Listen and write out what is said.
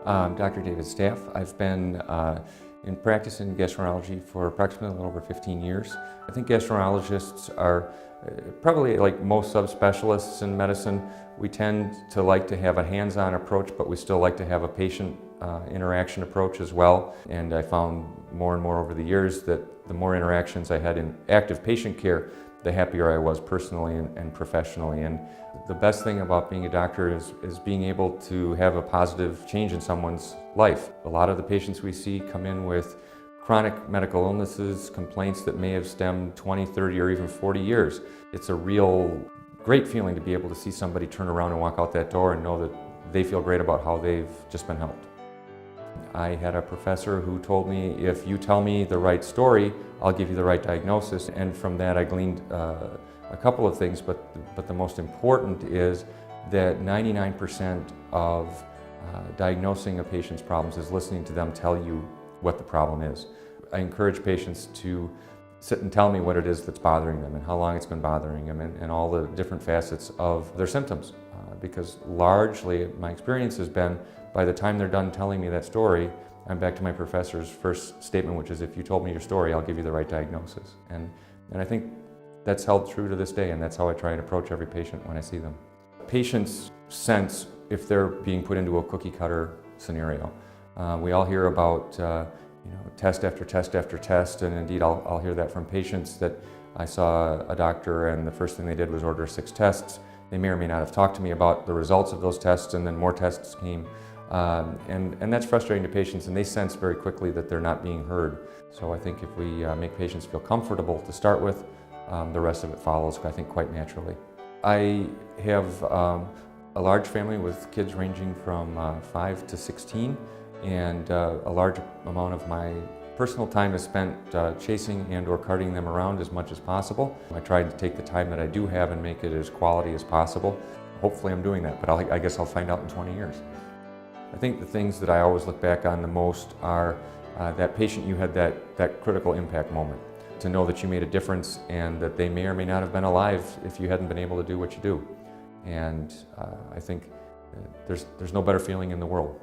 Dr. David Staff. I've been in practice in gastroenterology for approximately a little over 15 years. I think gastroenterologists are probably like most subspecialists in medicine. We tend to like to have a hands-on approach, but we still like to have a patient interaction approach as well. And I found more and more over the years that the more interactions I had in active patient care, the happier I was personally and professionally. And the best thing about being a doctor is being able to have a positive change in someone's life. A lot of the patients we see come in with chronic medical illnesses, complaints that may have stemmed 20, 30, or even 40 years. It's a real great feeling to be able to see somebody turn around and walk out that door and know that they feel great about how they've just been helped. I had a professor who told me, if you tell me the right story, I'll give you the right diagnosis. And from that I gleaned a couple of things, but the most important is that 99% of diagnosing a patient's problems is listening to them tell you what the problem is. I encourage patients to sit and tell me what it is that's bothering them and how long it's been bothering them and all the different facets of their symptoms. Because largely my experience has been, by the time they're done telling me that story, I'm back to my professor's first statement, which is, if you told me your story, I'll give you the right diagnosis. And I think that's held true to this day, and that's how I try and approach every patient when I see them. Patients sense if they're being put into a cookie cutter scenario. We all hear about test after test after test, and indeed I'll hear that from patients that I saw a doctor and the first thing they did was order 6 tests. They may or may not have talked to me about the results of those tests, and then more tests came. And that's frustrating to patients, and they sense very quickly that they're not being heard. So I think if we make patients feel comfortable to start with, the rest of it follows, I think, quite naturally. I have a large family with kids ranging from 5 to 16, and a large amount of my personal time is spent chasing and or carting them around as much as possible. I try to take the time that I do have and make it as quality as possible. Hopefully I'm doing that, but I guess I'll find out in 20 years. I think the things that I always look back on the most are that patient you had that critical impact moment. To know that you made a difference and that they may or may not have been alive if you hadn't been able to do what you do. And I think there's no better feeling in the world.